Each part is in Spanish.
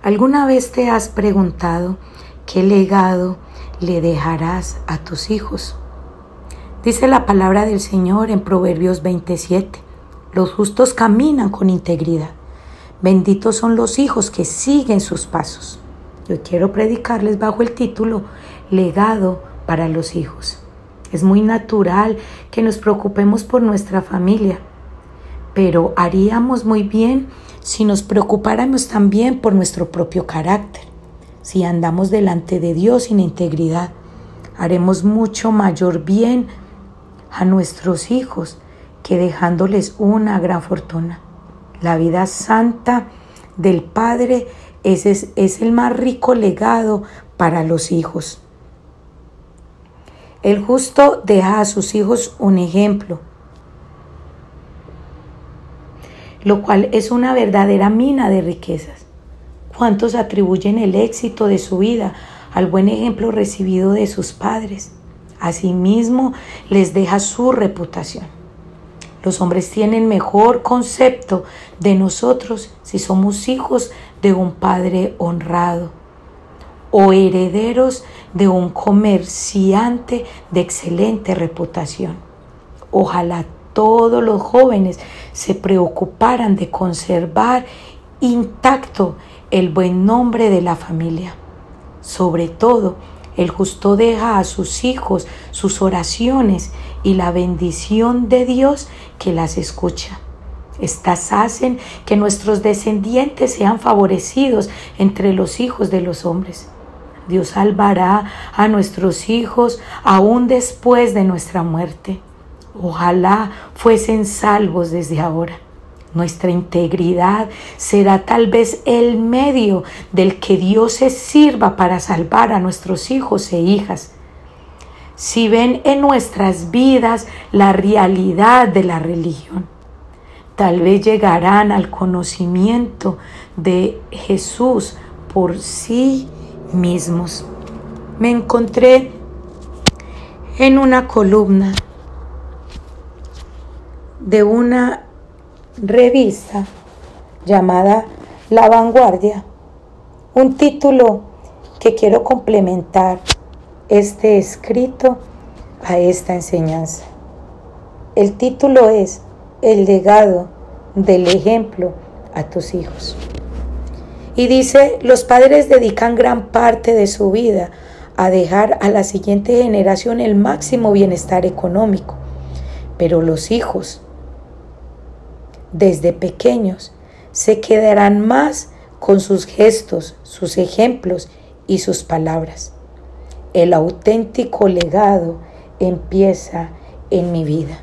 ¿Alguna vez te has preguntado qué legado le dejarás a tus hijos? Dice la palabra del Señor en Proverbios 27. Los justos caminan con integridad. Benditos son los hijos que siguen sus pasos. Yo quiero predicarles bajo el título Legado para los hijos. Es muy natural que nos preocupemos por nuestra familia, pero haríamos muy bien si nos preocupáramos también por nuestro propio carácter. Si andamos delante de Dios sin integridad, haremos mucho mayor bien a nuestros hijos que dejándoles una gran fortuna. La vida santa del Padre es el más rico legado para los hijos. El justo deja a sus hijos un ejemplo, lo cual es una verdadera mina de riquezas. ¿Cuántos atribuyen el éxito de su vida al buen ejemplo recibido de sus padres? Asimismo, les deja su reputación. Los hombres tienen mejor concepto de nosotros si somos hijos de un padre honrado o herederos de un comerciante de excelente reputación. Ojalá todos los jóvenes se preocuparan de conservar intacto el buen nombre de la familia. Sobre todo, el justo deja a sus hijos sus oraciones y la bendición de Dios que las escucha. Estas hacen que nuestros descendientes sean favorecidos entre los hijos de los hombres. Dios salvará a nuestros hijos aún después de nuestra muerte. Ojalá fuesen salvos desde ahora. Nuestra integridad será tal vez el medio del que Dios se sirva para salvar a nuestros hijos e hijas. Si ven en nuestras vidas la realidad de la religión, tal vez llegarán al conocimiento de Jesús por sí mismos. Me encontré en una columna de una revista llamada La Vanguardia, un título que quiero complementar este escrito a esta enseñanza. El título es El legado del ejemplo a tus hijos. Y dice, los padres dedican gran parte de su vida a dejar a la siguiente generación el máximo bienestar económico, pero los hijos desde pequeños se quedarán más con sus gestos, sus ejemplos y sus palabras. El auténtico legado empieza en mi vida.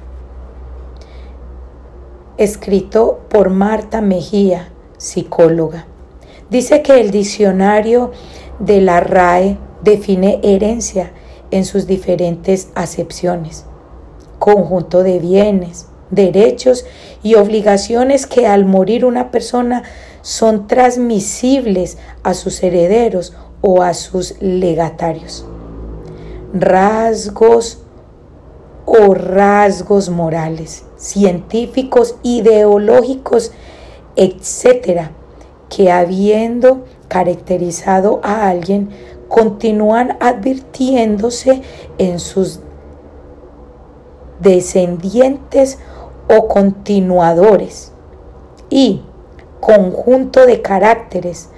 Escrito por Marta Mejía, psicóloga. Dice que el diccionario de la RAE define herencia en sus diferentes acepciones: conjunto de bienes, derechos y obligaciones que al morir una persona son transmisibles a sus herederos o a sus legatarios. Rasgos morales, científicos, ideológicos, etcétera, que habiendo caracterizado a alguien, continúan advirtiéndose en sus descendientes o continuadores, y conjunto de caracteres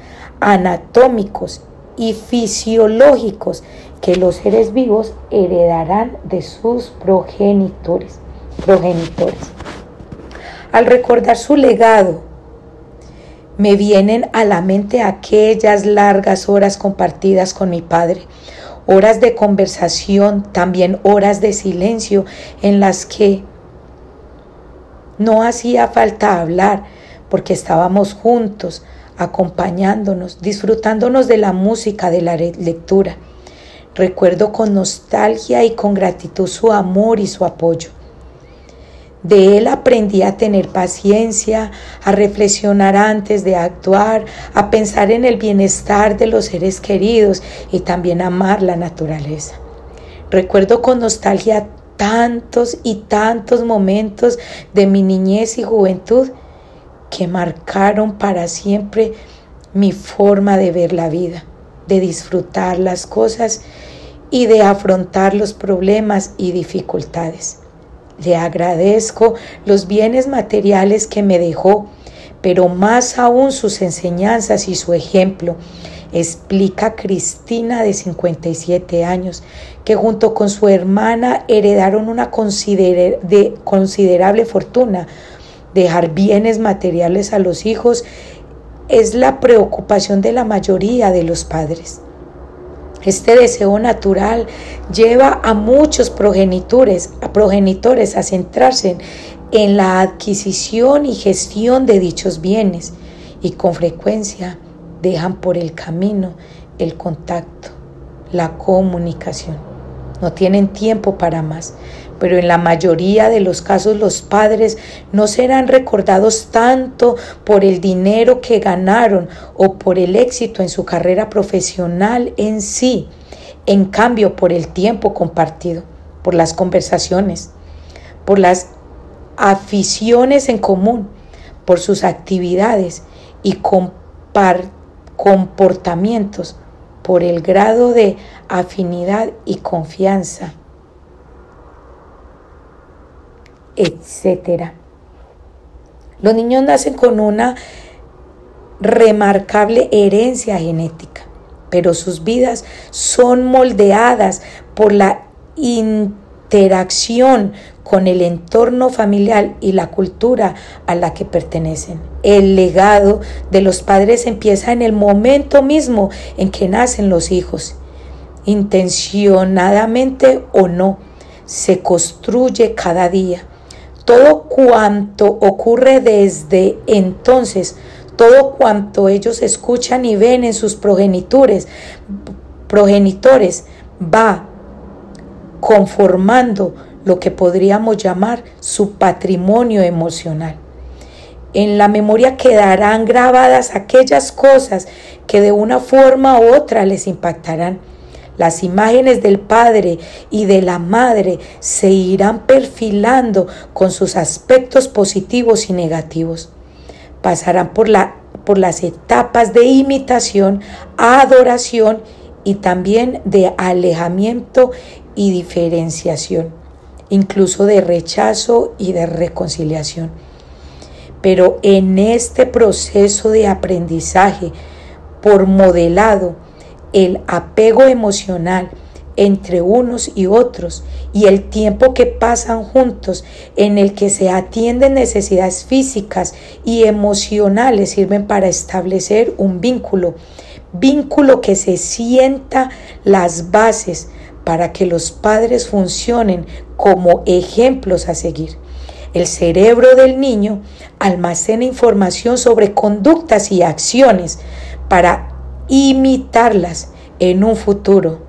anatómicos y fisiológicos que los seres vivos heredarán de sus progenitores. Al recordar su legado, me vienen a la mente aquellas largas horas compartidas con mi padre, horas de conversación, también horas de silencio en las que no hacía falta hablar porque estábamos juntos, acompañándonos, disfrutándonos de la música, de la lectura. Recuerdo con nostalgia y con gratitud su amor y su apoyo. De él aprendí a tener paciencia, a reflexionar antes de actuar, a pensar en el bienestar de los seres queridos y también a amar la naturaleza. Recuerdo con nostalgia tantos y tantos momentos de mi niñez y juventud que marcaron para siempre mi forma de ver la vida, de disfrutar las cosas y de afrontar los problemas y dificultades. Le agradezco los bienes materiales que me dejó, pero más aún sus enseñanzas y su ejemplo, explica Cristina, de 57 años, que junto con su hermana heredaron una considerable fortuna. Dejar bienes materiales a los hijos es la preocupación de la mayoría de los padres. Este deseo natural lleva a muchos progenitores a centrarse en la adquisición y gestión de dichos bienes, y con frecuencia dejan por el camino el contacto, la comunicación. No tienen tiempo para más, pero en la mayoría de los casos los padres no serán recordados tanto por el dinero que ganaron o por el éxito en su carrera profesional en sí, en cambio por el tiempo compartido, por las conversaciones, por las aficiones en común, por sus actividades y comportamientos, por el grado de afinidad y confianza, etc. Los niños nacen con una remarcable herencia genética, pero sus vidas son moldeadas por la interacción con el entorno familiar y la cultura a la que pertenecen. El legado de los padres empieza en el momento mismo en que nacen los hijos. Intencionadamente o no, se construye cada día. Todo cuanto ocurre desde entonces, todo cuanto ellos escuchan y ven en sus progenitores va conformando lo que podríamos llamar su patrimonio emocional. En la memoria quedarán grabadas aquellas cosas que de una forma u otra les impactarán. Las imágenes del padre y de la madre se irán perfilando con sus aspectos positivos y negativos. Pasarán por las etapas de imitación, adoración y también de alejamiento y diferenciación, incluso de rechazo y de reconciliación. Pero en este proceso de aprendizaje por modelado, el apego emocional entre unos y otros y el tiempo que pasan juntos en el que se atienden necesidades físicas y emocionales sirven para establecer un vínculo que se sienta las bases para que los padres funcionen como ejemplos a seguir. El cerebro del niño almacena información sobre conductas y acciones para imitarlas en un futuro.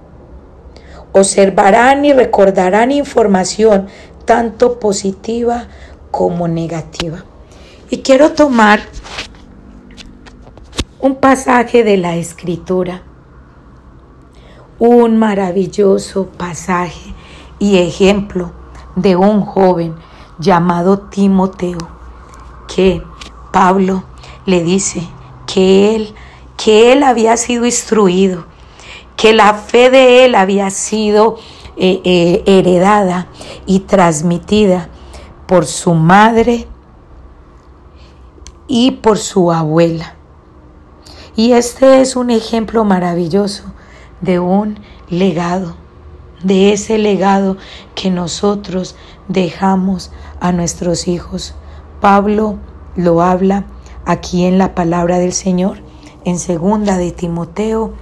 Observarán y recordarán información tanto positiva como negativa. Y quiero tomar un pasaje de la Escritura, un maravilloso pasaje y ejemplo de un joven llamado Timoteo, que Pablo le dice que él había sido instruido, que la fe de él había sido heredada y transmitida por su madre y por su abuela. Y este es un ejemplo maravilloso de un legado, de ese legado que nosotros dejamos a nuestros hijos. Pablo lo habla aquí en la palabra del Señor, en 2 de Timoteo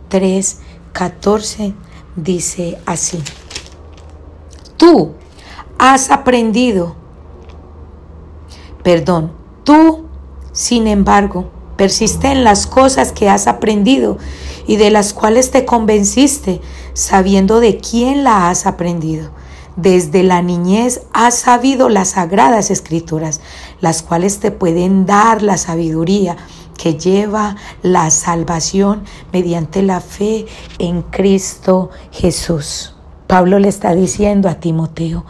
3:14, dice así: tú, sin embargo, persiste en las cosas que has aprendido y de las cuales te convenciste, sabiendo de quién la has aprendido. Desde la niñez has sabido las sagradas escrituras, las cuales te pueden dar la sabiduría que lleva la salvación mediante la fe en Cristo Jesús. Pablo le está diciendo a Timoteo: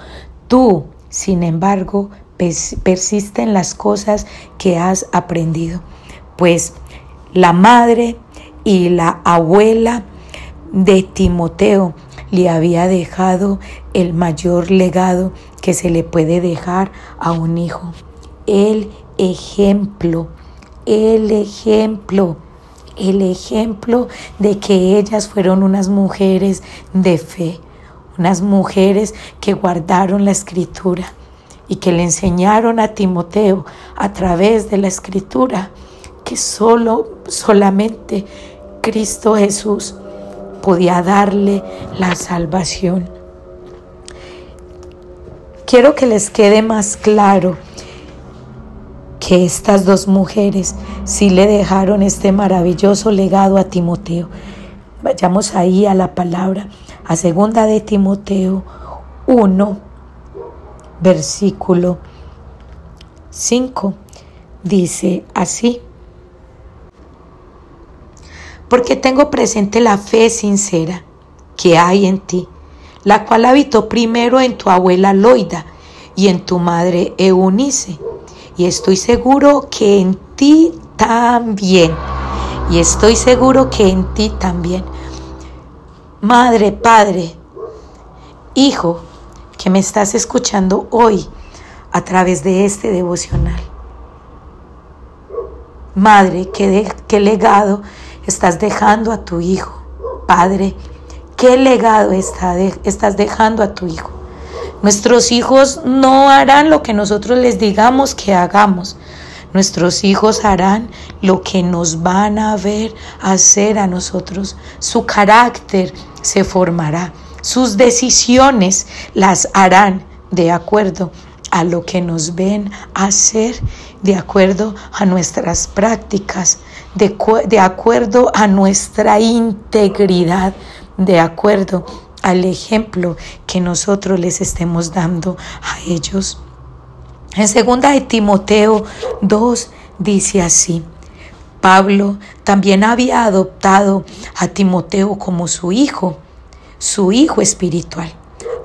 tú, sin embargo, persiste en las cosas que has aprendido. Pues La madre y la abuela de Timoteo le había dejado el mayor legado que se le puede dejar a un hijo: el ejemplo, el ejemplo de que ellas fueron unas mujeres de fe, unas mujeres que guardaron la Escritura y que le enseñaron a Timoteo a través de la Escritura que solamente Cristo Jesús podía darle la salvación. Quiero que les quede más claro que estas dos mujeres sí le dejaron este maravilloso legado a Timoteo. Vayamos ahí a la palabra, a 2 de Timoteo 1, versículo 5. Dice así: porque tengo presente la fe sincera que hay en ti, la cual habitó primero en tu abuela Loida y en tu madre Eunice, y estoy seguro que en ti también. Madre, padre, hijo, que me estás escuchando hoy a través de este devocional. Madre, ¿qué legado estás dejando a tu hijo? Padre, ¿qué legado estás dejando a tu hijo? Nuestros hijos no harán lo que nosotros les digamos que hagamos. Nuestros hijos harán lo que nos van a ver hacer a nosotros. Su carácter se formará. Sus decisiones las harán de acuerdo a lo que nos ven hacer, de acuerdo a nuestras prácticas, de acuerdo a nuestra integridad, de acuerdo al ejemplo que nosotros les estemos dando a ellos. En 2 de Timoteo 2 dice así: Pablo también había adoptado a Timoteo como su hijo espiritual.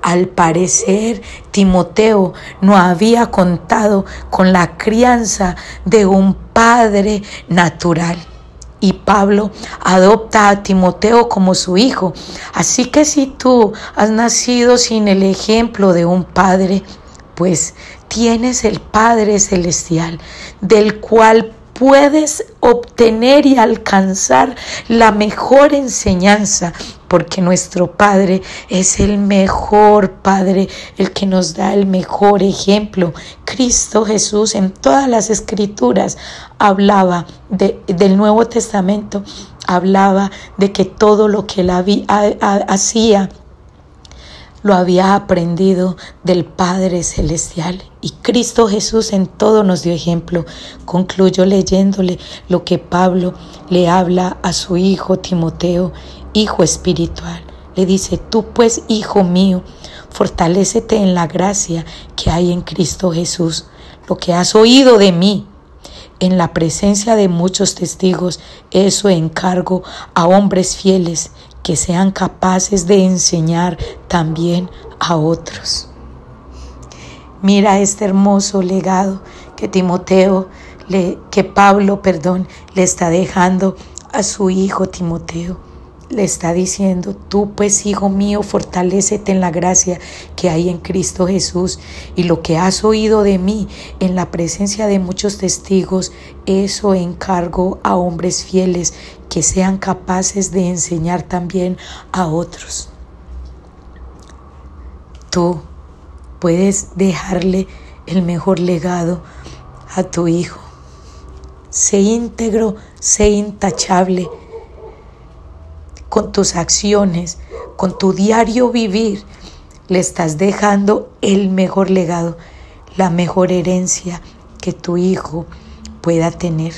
Al parecer, Timoteo no había contado con la crianza de un padre natural. Y Pablo adopta a Timoteo como su hijo. Así que si tú has nacido sin el ejemplo de un padre, pues tienes el Padre Celestial, del cual puedes obtener y alcanzar la mejor enseñanza, porque nuestro Padre es el mejor Padre, el que nos da el mejor ejemplo. Cristo Jesús en todas las Escrituras hablaba del Nuevo Testamento, hablaba de que todo lo que él hacía lo había aprendido del Padre Celestial. Y Cristo Jesús en todo nos dio ejemplo. Concluyo leyéndole lo que Pablo le habla a su hijo Timoteo, hijo espiritual. Le dice: tú pues, hijo mío, fortalécete en la gracia que hay en Cristo Jesús. Lo que has oído de mí en la presencia de muchos testigos, eso encargo a hombres fieles que sean capaces de enseñar también a otros. Mira este hermoso legado que Pablo le está dejando a su hijo Timoteo. Le está diciendo: tú pues, hijo mío, fortalécete en la gracia que hay en Cristo Jesús, y lo que has oído de mí en la presencia de muchos testigos, eso encargo a hombres fieles que sean capaces de enseñar también a otros. Tú puedes dejarle el mejor legado a tu hijo. Sé íntegro, sé intachable con tus acciones, con tu diario vivir. Le estás dejando el mejor legado, la mejor herencia que tu hijo pueda tener.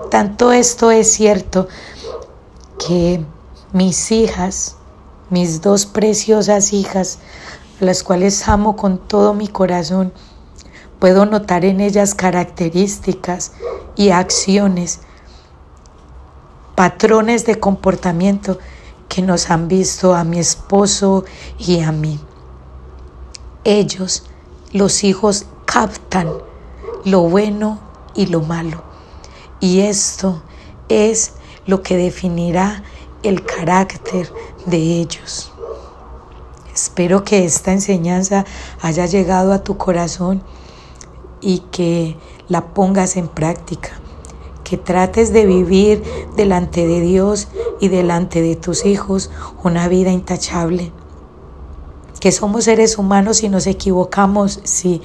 Tanto esto es cierto que mis hijas, mis dos preciosas hijas, a las cuales amo con todo mi corazón, puedo notar en ellas características y acciones, patrones de comportamiento que nos han visto a mi esposo y a mí. Ellos, los hijos, captan lo bueno y lo malo. Y esto es lo que definirá el carácter de ellos. Espero que esta enseñanza haya llegado a tu corazón y que la pongas en práctica, que trates de vivir delante de Dios y delante de tus hijos una vida intachable. Que somos seres humanos y nos equivocamos, sí,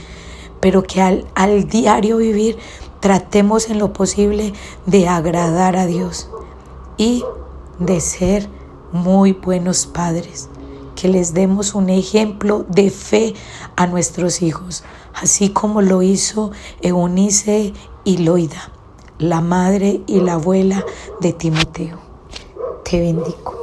pero que al diario vivir tratemos en lo posible de agradar a Dios y de ser muy buenos padres, que les demos un ejemplo de fe a nuestros hijos, así como lo hizo Eunice y Loida, la madre y la abuela de Timoteo. Te bendigo.